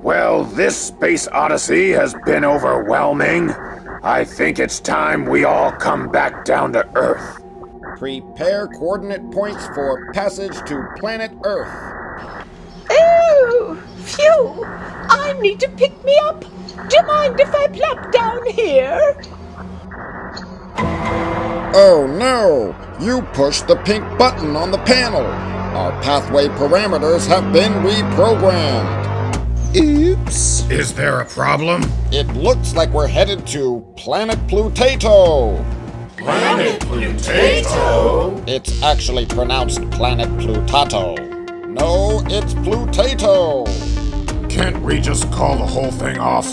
Well, this space odyssey has been overwhelming. I think it's time we all come back down to Earth. Prepare coordinate points for passage to planet Earth. Oh, phew! I need to pick me up. Do you mind if I plop down here? Oh no! You pushed the pink button on the panel. Our pathway parameters have been reprogrammed. Oops. Is there a problem? It looks like we're headed to Planet Plutato. Planet Plutato? It's actually pronounced Planet Plutato. No, it's Plutato. Can't we just call the whole thing off?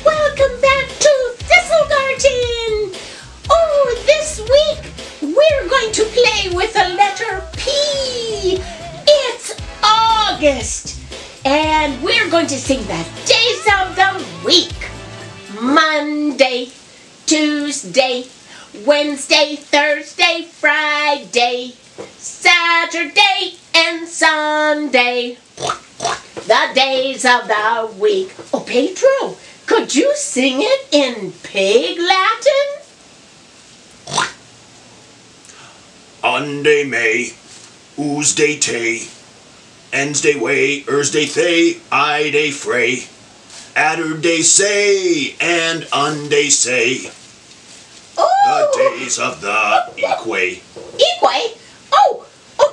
Welcome back to Thistlegarten! Oh, this week we're going to play with the letter P. It's August, and we're going to sing the days of the week. Monday, Tuesday, Wednesday, Thursday, Friday, Saturday, and Sunday. The days of the week. Oh, Pedro, could you sing it in Pig Latin? Unday May, Oosday Tay, Ensday Way, Ersday Thay, Iday Fray, Atterday Say, and Unday Say. Oh! The days of the Equay. Equay? Oh,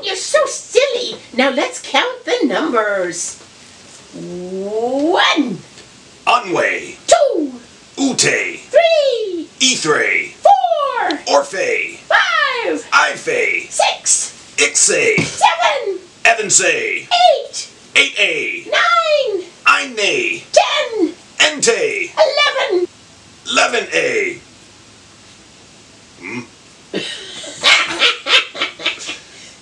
you're so silly. Now let's count the numbers. 1, Unway, 2, Ute, 3, Ethray, 4, Orphay, 5, Ifay, 6, Ixay, 7, Evansay, 8, 8A, 9, Inay, 10, Ente, 11. 11A.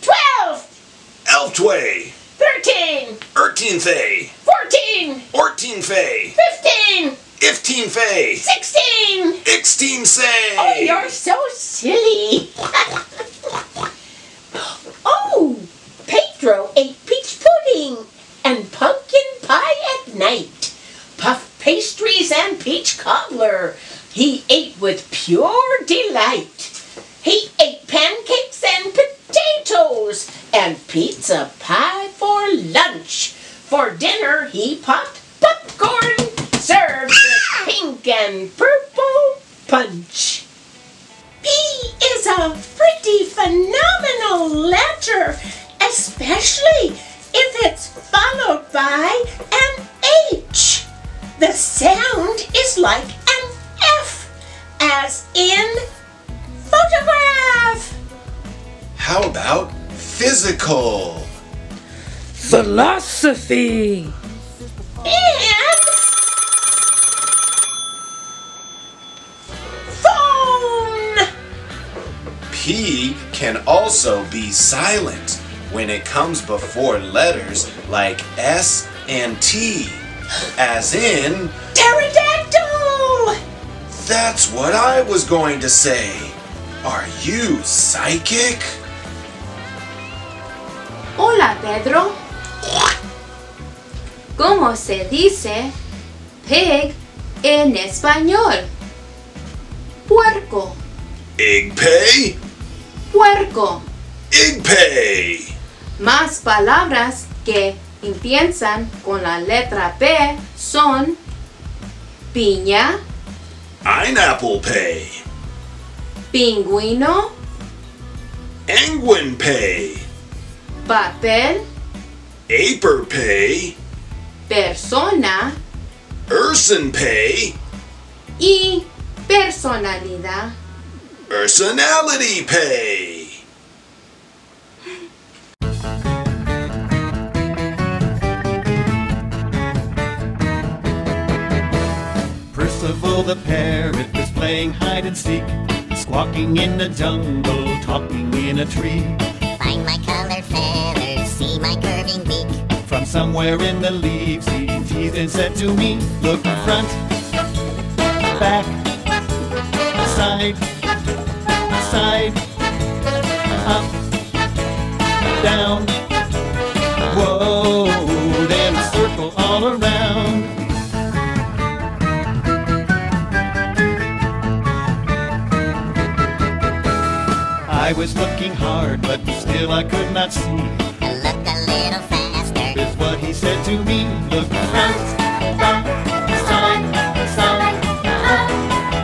12, Elftway, 13, 13thay, 14, 14thay, 15, 15thay, 16. 16say. Oh, you're so silly. Oh, Pedro ate peach pudding and pumpkin pie at night, puff pastries and peach cobbler. He ate with pure delight. He ate pancakes and potatoes and pizza pie for lunch. For dinner, he popped popcorn, served with pink and purple punch. P is a pretty phenomenal letter, especially if it's followed by an H. The sound is like an F, as in photograph. How about physical? Philosophy. And phone. P can also be silent when it comes before letters like S and T, as in Pterodactyl. that's what I was going to say. Are you psychic? Hola, Pedro. ¿Cómo se dice pig en español? Puerco. Igpay? Puerco. Igpay! Más palabras que empiezan con la letra P son piña, Pineapple pay. pingüino, Penguin pay. papel, Aper pay. persona Urson pay. y personalidad. Personality pay. Percival the parrot was playing hide and seek, squawking in the jungle, talking in a tree. Find my colored feathers, see my curving beak. From somewhere in the leaves he teased and said to me, look in front, back, side, side, up, down, whoa, then circle all around. I was looking hard, but still I could not see. Look a little faster. Is what he said to me. Look front, back, side, side, up,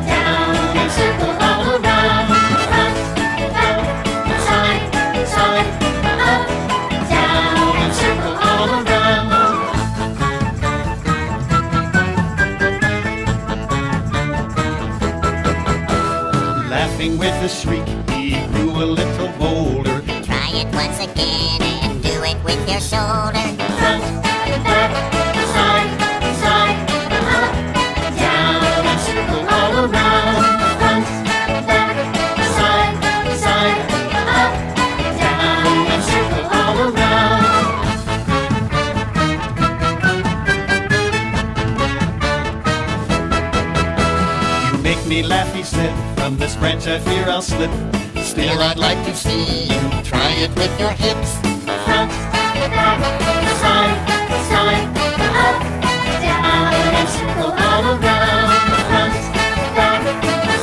down, and circle all around. Front, back, side, side, up, down, and circle all around. Laughing with a shriek, he grew a little bolder. Try it once again and do it with your shoulder. Front, back, side, side, up, down, and circle all around. Front, back, side, side, up, down, and circle all around. You make me laugh, he said. From this branch I fear I'll slip. Still I'd like to see you try it with your hips. Front, back, side, side, up, down, and circle all around. Front, back,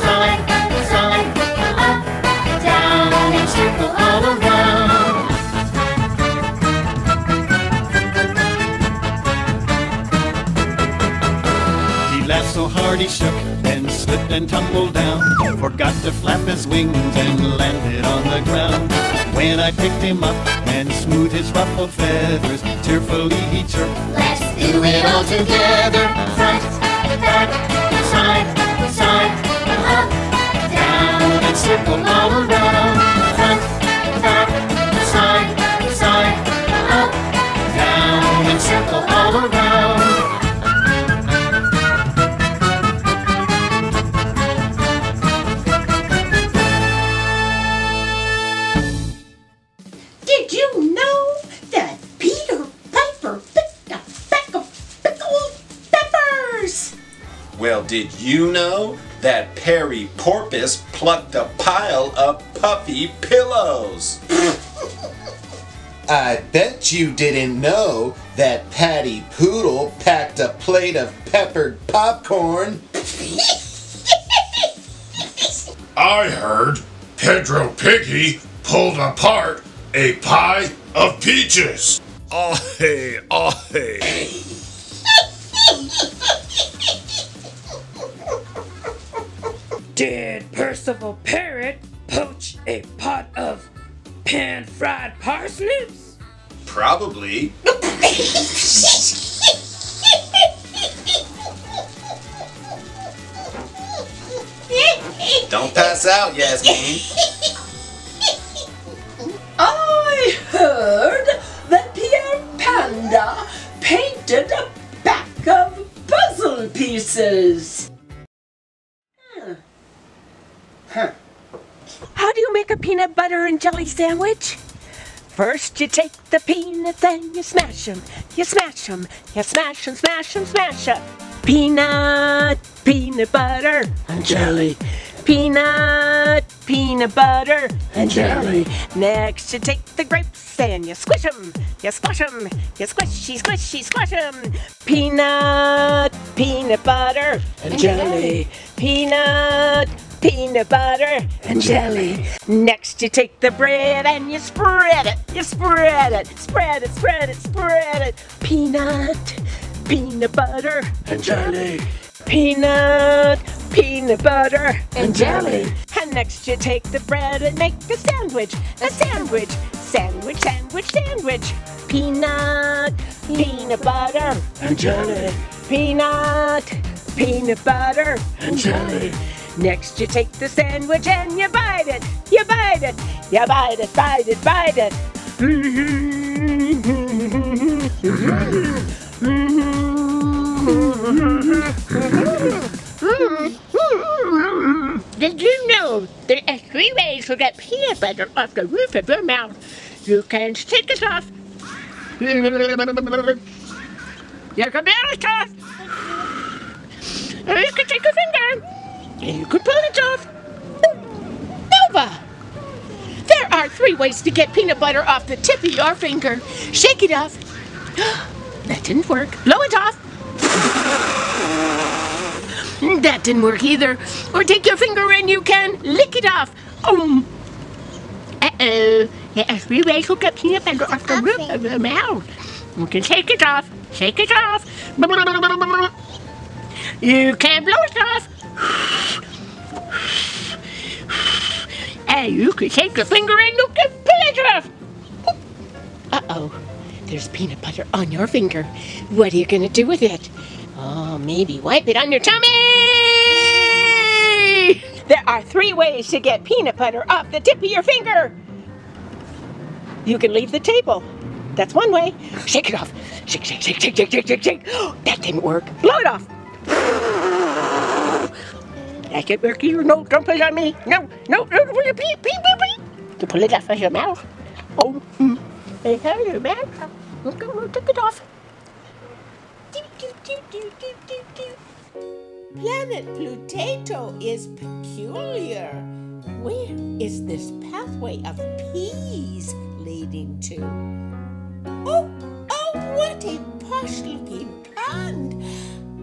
side, side, up, down, and circle all around. He laughed so hard he shook, then slipped and tumbled down. Forgot to flap his wings and landed on the ground. When I picked him up and smoothed his ruffled feathers, tearfully he chirped, let's do it all together. Front, back, side, side, up, down, and circle all around. Front, back, side, side, up, down, and circle all around. Did you know that Peter Piper picked a pack of pickled peppers? Well, did you know that Perry Porpoise plucked a pile of puffy pillows? I bet you didn't know that Patty Poodle packed a plate of peppered popcorn. I heard Pedro Piggy pulled apart a pie of peaches. Oh hey, oh hey. Did Percival Parrot poach a pot of pan-fried parsnips? Probably. Don't pass out, Yasmin. I heard that Pierre Panda painted a pack of puzzle pieces. How do you make a peanut butter and jelly sandwich? First you take the peanuts and you smash them. You smash them. You smash them, smash them, smash them. Peanut, peanut butter and jelly. Peanut, peanut butter and jelly. Next you take the grapes and you squish them. You squash them. You squishy, squishy, squash them. Peanut, peanut butter and jelly. Peanut, peanut butter and jelly. Next you take the bread and you spread it. You spread it. Spread it, spread it, spread it. Peanut, peanut butter and jelly. Peanut, peanut butter and jelly. And next you take the bread and make a sandwich. A sandwich. Sandwich, sandwich, sandwich. Peanut, peanut butter and jelly. Peanut, peanut butter and jelly. Next you take the sandwich and you bite it. You bite it. You bite it, bite it, bite it. Did you know there are 3 ways to get peanut butter off the roof of your mouth? You can stick it off. You can barely talk. Or you can take a finger. And you can pull it off. Nova! There are 3 ways to get peanut butter off the tip of your finger. Shake it off. That didn't work. Blow it off. That didn't work either. Or take your finger and you can lick it off. Uh-oh. There are 3 ways to get peanut butter off the roof of your mouth. You can shake it off. Shake it off. You can blow it off. And you can take your finger and you can pull it off. Uh-oh. There's peanut butter on your finger. What are you going to do with it? Oh, maybe wipe it on your tummy! There are 3 ways to get peanut butter off the tip of your finger. You can leave the table. That's one way. Shake it off. Shake, shake, shake, shake, shake, shake, shake, shake. That didn't work. Blow it off. That didn't work either. No, don't put it on me. No, no, no, pee, pee, pee, pee. You pull it off of your mouth. Oh, I have your mouth. Okay, we'll take it off. Planet Pluto is peculiar. Where is this pathway of peas leading to? Oh, what a posh-looking pond.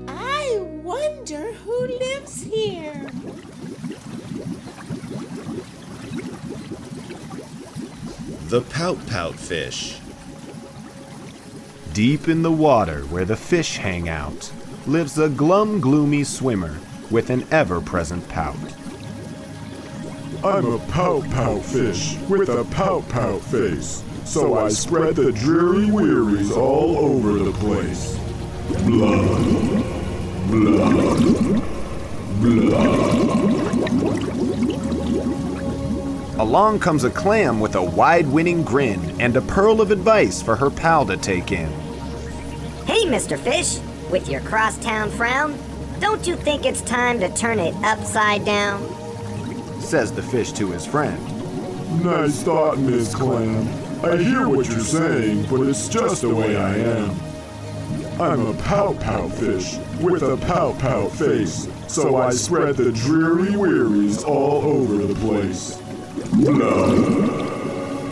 I wonder who lives here. The Pout fish. Deep in the water where the fish hang out lives a gloomy swimmer with an ever-present pout. I'm a Pout fish with a Pout face, so I spread the dreary wearies all over the place. Blood, blood, blood. Along comes a clam with a wide-winning grin and a pearl of advice for her pal to take in. Hey, Mr. Fish, with your crosstown frown, don't you think it's time to turn it upside down? Says the fish to his friend. Nice thought, Miss Clam. I hear what you're saying, but it's just the way I am. I'm a Pout fish with a Pout face, so I spread the dreary wearies all over the place. Blood,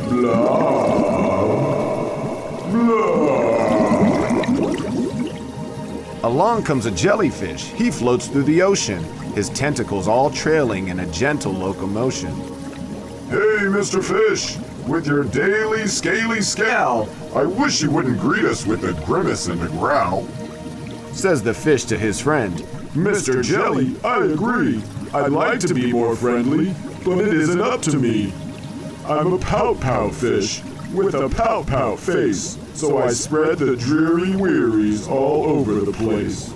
blood, blood. Along comes a jellyfish. He floats through the ocean, his tentacles all trailing in a gentle locomotion. Hey, Mr. Fish, with your daily scaly scowl, I wish you wouldn't greet us with a grimace and a growl. Says the fish to his friend. Mr. Jelly, I agree. I'd like to be more friendly, but it isn't up to me. I'm a Pout fish with a Pout face, so I spread the dreary wearies all over the place.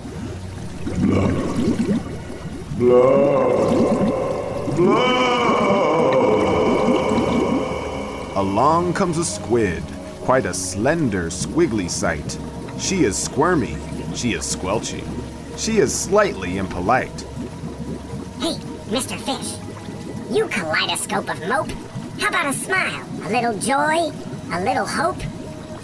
Blood, blood, blood. Along comes a squid, quite a slender, squiggly sight. She is squirmy, she is squelchy, she is slightly impolite. Hey, Mr. Fish, you kaleidoscope of mope. How about a smile, a little joy, a little hope?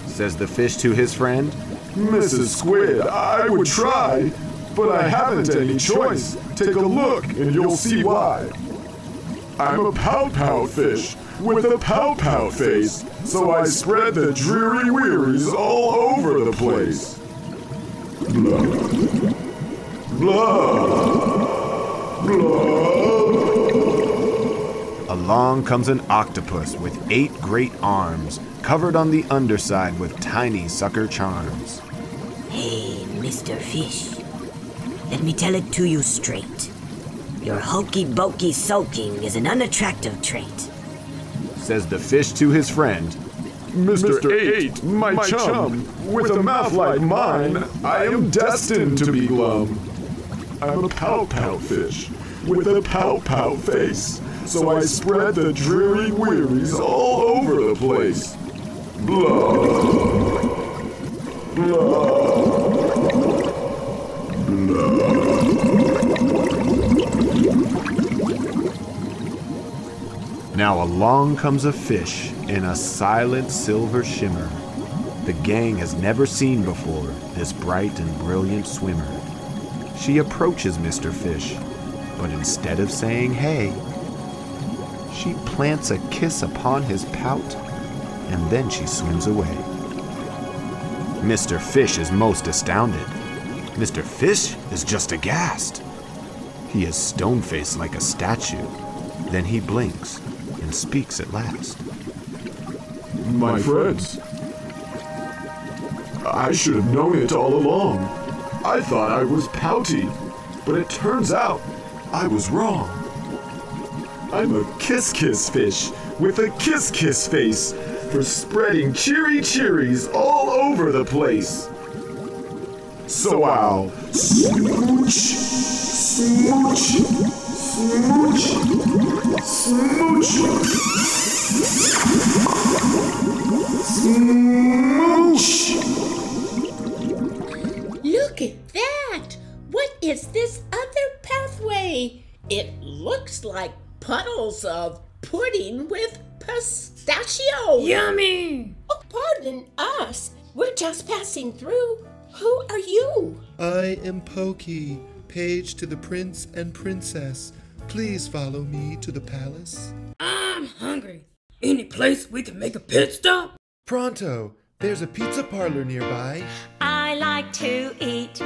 Says the fish to his friend. Mrs. Squid, I would try, but I haven't any choice. Take a look and you'll see why. I'm a Pout fish with a Pout face, so I spread the dreary wearies all over the place. Blood, blood, blood. Along comes an octopus with 8 great arms, covered on the underside with tiny sucker charms. Hey, Mr. Fish, let me tell it to you straight. Your hokey-pokey soaking is an unattractive trait. Says the fish to his friend. Mr. 8, my chum, with a mouth like mine, I am destined to be glum. I'm a Pout fish with a Pout face, so I spread the dreary wearies all over the place. Blood, blood, blood. Now along comes a fish in a silent silver shimmer. The gang has never seen before this bright and brilliant swimmer. She approaches Mr. Fish, but instead of saying hey, she plants a kiss upon his pout, and then she swims away. Mr. Fish is most astounded. Mr. Fish is just aghast. He is stone-faced like a statue. Then he blinks and speaks at last. My friends, I should have known it all along. I thought I was pouty, but it turns out I was wrong. I'm a kiss-kiss fish with a kiss-kiss face for spreading cheery cheeries all over the place. So I'll smooch, smooch, smooch, smooch, smooch. Look at that! What is this other pathway? It looks like puddles of pudding with pistachio. Yummy! Oh, pardon us. We're just passing through. Who are you? I am Pokey, page to the prince and princess. Please follow me to the palace. I'm hungry. Any place we can make a pit stop? Pronto! There's a pizza parlor nearby. I like to eat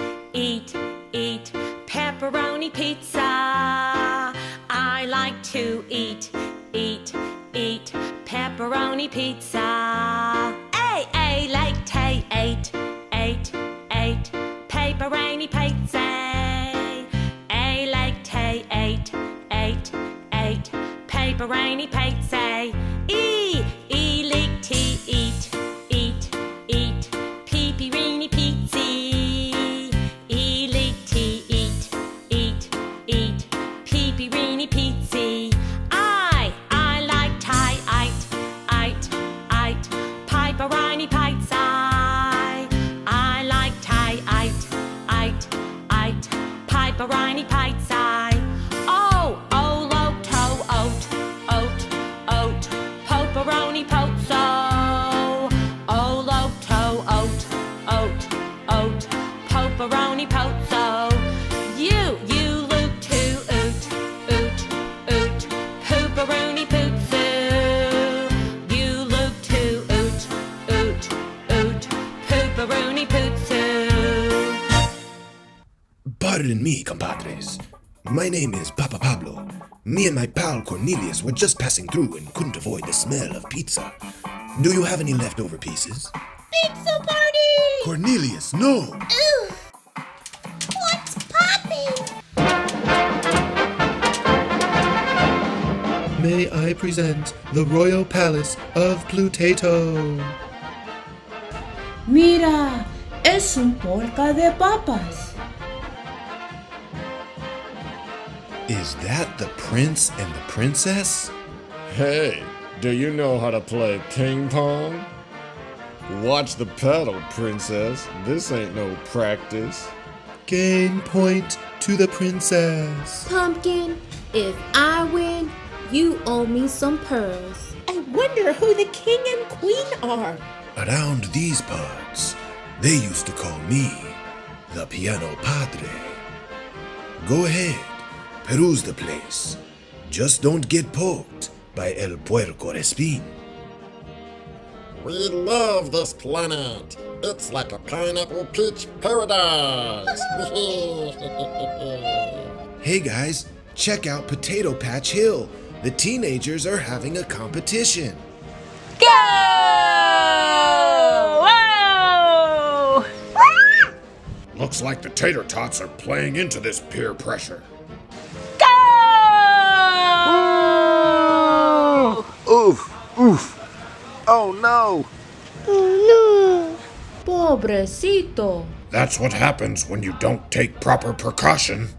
pepperoni pizza. I like to eat pepperoni pizza. A like to eat pepperoni pizza. A like to eat pepperoni pizza. E like to eat pepperoni pizza. E like to eat pepperoni pizza. I like to eat pepperoni pizza. I like to eat pepperoni pizza. Oh, low toe, oat, pepperoni pizza. Oh, low toe, oat, pepperoni pizza. You look to oot, pepperoni pizza. You look to oot, pepperoni pizza. Pardon me, compadres. My name is Papa Pablo. Me and my pal Cornelius were just passing through and couldn't avoid the smell of pizza. Do you have any leftover pieces? Pizza party! Cornelius, no! Oof! What's popping? May I present the Royal Palace of Pluteto. Mira, es un polka de papas. Is that the prince and the princess? Hey, do you know how to play ping pong? Watch the pedal, princess. This ain't no practice. Game point to the princess. Pumpkin, if I win, you owe me some pearls. I wonder who the king and queen are. Around these parts, they used to call me the Piano Padre. Go ahead, peruse the place. Just don't get poked by El Puercoespínes. We love this planet. It's like a pineapple peach paradise. Hey guys, check out Potato Patch Hill. The teenagers are having a competition. Go! Whoa! Looks like the tater tots are playing into this peer pressure. Go! Oof, oof. Oh no! Oh no! Pobrecito. That's what happens when you don't take proper precaution.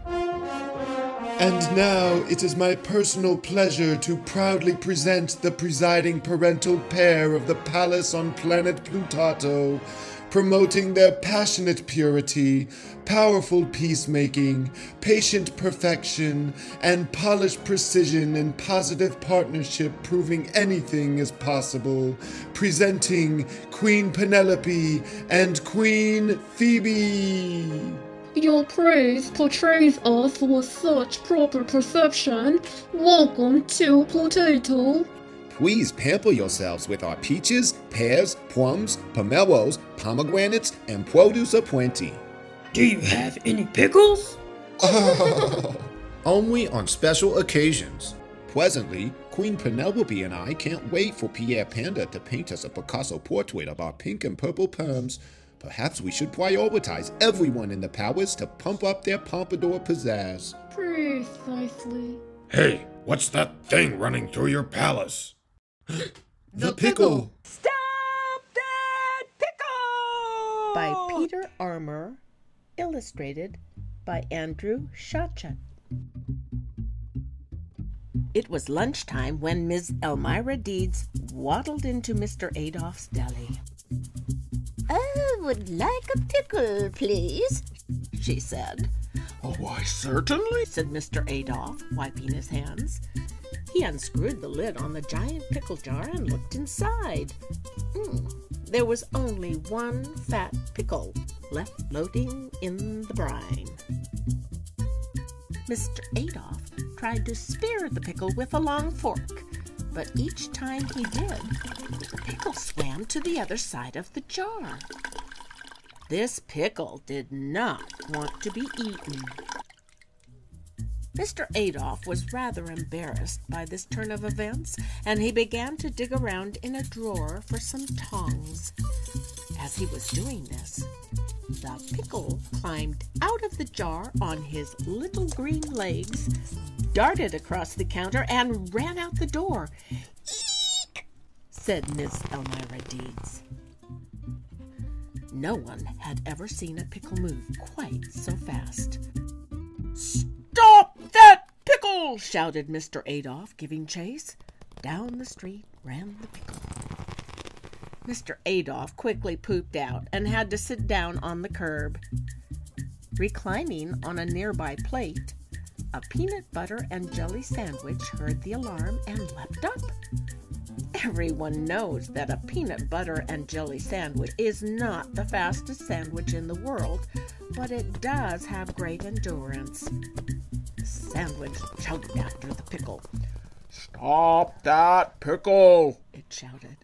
And now it is my personal pleasure to proudly present the presiding parental pair of the palace on planet Pluto, promoting their passionate purity, powerful peacemaking, patient perfection, and polished precision in positive partnership proving anything is possible, presenting Queen Penelope and Queen Phoebe. Your praise portrays us with such proper perception. Welcome to Potato. Please pamper yourselves with our peaches, pears, plums, pomelos, pomegranates, and produce aplenty. Do you have any pickles? Only on special occasions. Presently, Queen Penelope and I can't wait for Pierre Panda to paint us a Picasso portrait of our pink and purple perms. Perhaps we should prioritize everyone in the palace to pump up their pompadour pizzazz. Precisely. Hey, what's that thing running through your palace? The pickle! Stop that pickle! By Peter Armour, illustrated by Andrew Shotchut. It was lunchtime when Ms. Elmira Deeds waddled into Mr. Adolph's deli. I would like a pickle, please, she said. Oh, why, certainly, said Mr. Adolph, wiping his hands. He unscrewed the lid on the giant pickle jar and looked inside. There was only one fat pickle left floating in the brine. Mr. Adolph tried to spear the pickle with a long fork, but each time he did, the pickle swam to the other side of the jar. This pickle did not want to be eaten. Mr. Adolph was rather embarrassed by this turn of events, and he began to dig around in a drawer for some tongs. As he was doing this, the pickle climbed out of the jar on his little green legs, darted across the counter, and ran out the door. "Eek!" said Miss Elmira Deeds. No one had ever seen a pickle move quite so fast. "Stop that pickle!" shouted Mr. Adolph, giving chase. Down the street ran the pickle. Mr. Adolph quickly pooped out and had to sit down on the curb. Reclining on a nearby plate, a peanut butter and jelly sandwich heard the alarm and leapt up. Everyone knows that a peanut butter and jelly sandwich is not the fastest sandwich in the world, but it does have great endurance. The sandwich chugged after the pickle. Stop that pickle! It shouted.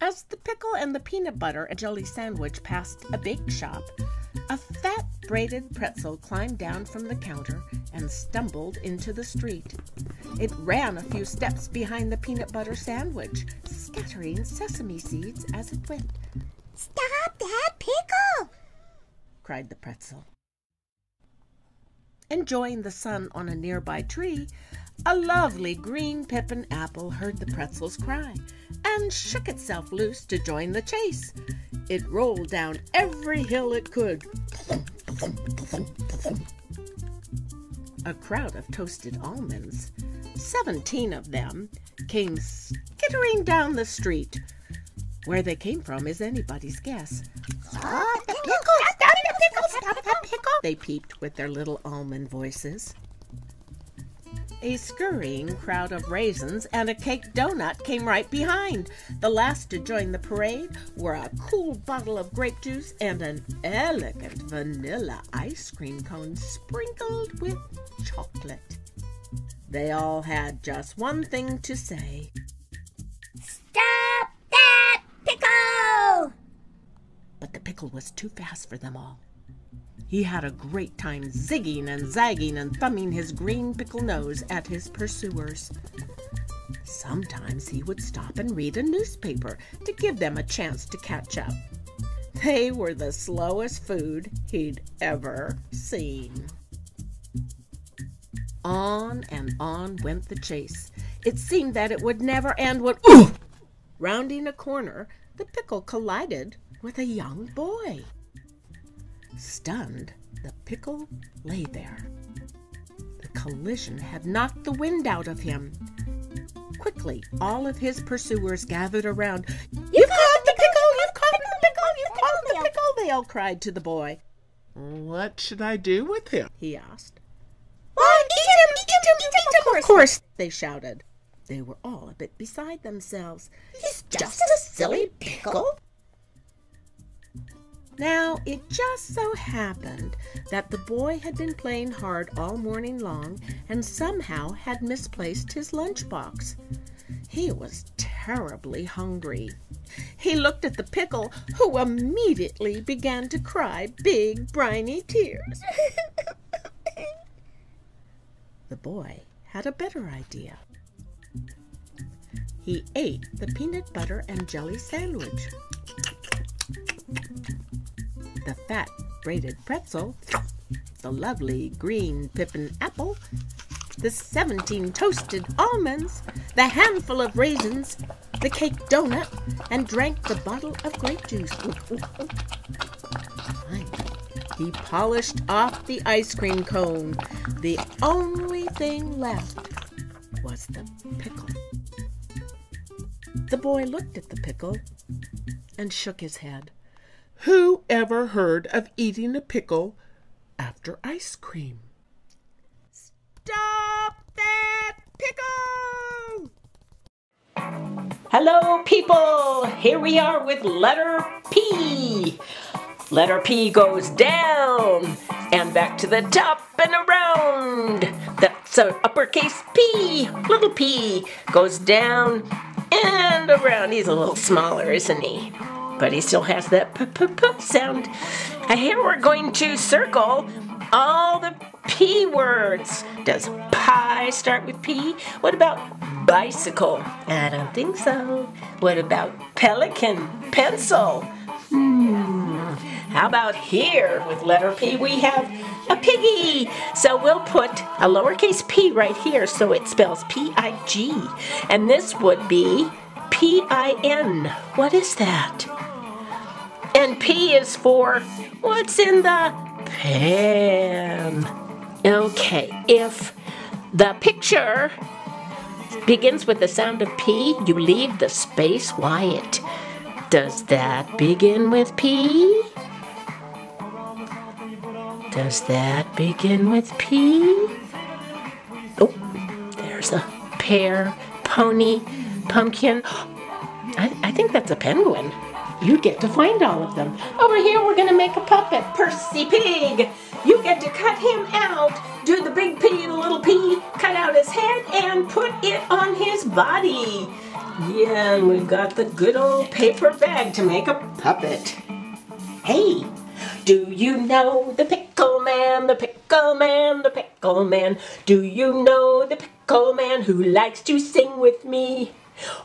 As the pickle and the peanut butter and jelly sandwich passed a bake shop, a fat braided pretzel climbed down from the counter and stumbled into the street. It ran a few steps behind the peanut butter sandwich, scattering sesame seeds as it went. Stop that pickle! Cried the pretzel. Enjoying the sun on a nearby tree, a lovely green pippin apple heard the pretzel's cry and shook itself loose to join the chase. It rolled down every hill it could. A crowd of toasted almonds, 17 of them, came skittering down the street. Where they came from is anybody's guess. Stop the pickle! Stop the pickle! Stop the pickle! They peeped with their little almond voices. A scurrying crowd of raisins and a cake donut came right behind. The last to join the parade were a cool bottle of grape juice and an elegant vanilla ice cream cone sprinkled with chocolate. They all had just one thing to say. Stop that pickle! But the pickle was too fast for them all. He had a great time zigging and zagging and thumbing his green pickle nose at his pursuers. Sometimes he would stop and read a newspaper to give them a chance to catch up. They were the slowest food he'd ever seen. On and on went the chase. It seemed that it would never end when, rounding a corner, the pickle collided with a young boy. Stunned, the pickle lay there. The collision had knocked the wind out of him. Quickly, all of his pursuers gathered around. "You've caught the pickle! You've caught the pickle! You've caught the pickle!" they all cried to the boy. What should I do with him? He asked. "Why, eat him, of course!" they shouted. They were all a bit beside themselves. "He's just a silly pickle." Now, it just so happened that the boy had been playing hard all morning long and somehow had misplaced his lunchbox. He was terribly hungry. He looked at the pickle, who immediately began to cry big, briny tears. The boy had a better idea. He ate the peanut butter and jelly sandwich, the fat braided pretzel, the lovely green pippin apple, the 17 toasted almonds, the handful of raisins, the cake donut, and drank the bottle of grape juice. He polished off the ice cream cone. The only thing left was the pickle. The boy looked at the pickle and shook his head. Who ever heard of eating a pickle after ice cream? Stop that pickle! Hello, people! Here we are with letter P. Letter P goes down and back to the top and around. That's an uppercase P. Little P goes down and around. He's a little smaller, isn't he? But he still has that p-p-p sound. Here we're going to circle all the P words. Does pie start with P? What about bicycle? I don't think so. What about pelican? Pencil? How about here with letter P we have a piggy. So we'll put a lowercase p right here so it spells P-I-G. And this would be P-I-N. What is that? And P is for what's in the pan. Okay, if the picture begins with the sound of P, you leave the space quiet. Does that begin with P? Does that begin with P? Oh, there's a pear, pony, pumpkin. I think that's a penguin. You get to find all of them. Over here, we're going to make a puppet, Percy Pig. You get to cut him out. Do the big P, the little P, cut out his head, and put it on his body. Yeah, and we've got the good old paper bag to make a puppet. Hey, do you know the Pickle Man, the Pickle Man, the Pickle Man? Do you know the Pickle Man who likes to sing with me?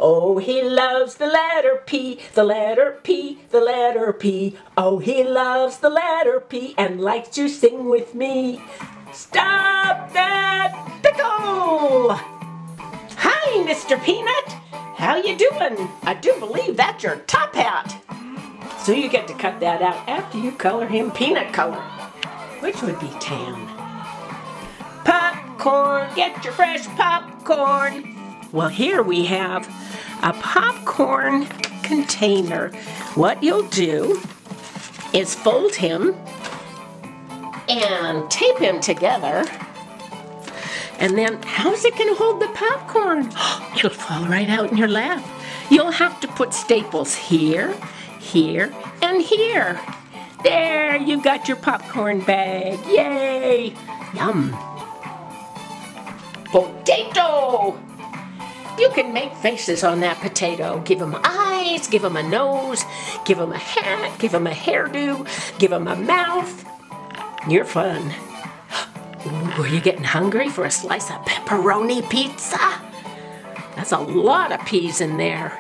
Oh, he loves the letter P, the letter P, the letter P. Oh, he loves the letter P and likes to sing with me. Stop that pickle! Hi, Mr. Peanut. How you doing? I do believe that's your top hat. So you get to cut that out after you color him peanut color, which would be tan. Popcorn, get your fresh popcorn. Well, here we have a popcorn container. What you'll do is fold him and tape him together. And then, how's it going to hold the popcorn? It'll fall right out in your lap. You'll have to put staples here, here, and here. There, you got your popcorn bag. Yay! Yum. Potato! You can make faces on that potato. Give him eyes, give him a nose, give him a hat, give him a hairdo, give him a mouth. You're fun. Ooh, are you getting hungry for a slice of pepperoni pizza? That's a lot of peas in there.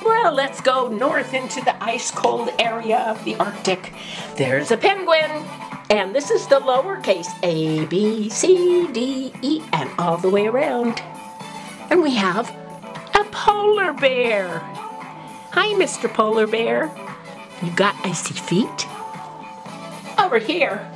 Well, let's go north into the ice-cold area of the Arctic. There's a penguin. And this is the lowercase A, B, C, D, E, and all the way around. And we have a polar bear. Hi, Mr. Polar Bear. You got icy feet? Over here,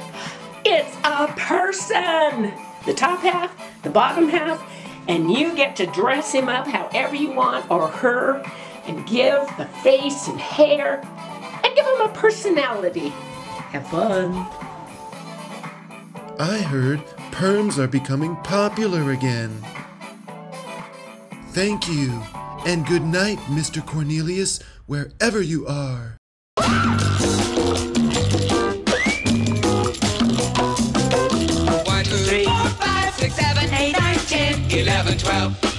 it's a person. The top half, the bottom half, and you get to dress him up however you want, or her, and give the face and hair, and give him a personality. Have fun. I heard perms are becoming popular again. Thank you, and good night, Mr. Cornelius, wherever you are. 1, 2, 3, 4, 5, 6, 7, 8, 9, 10, 11, 12.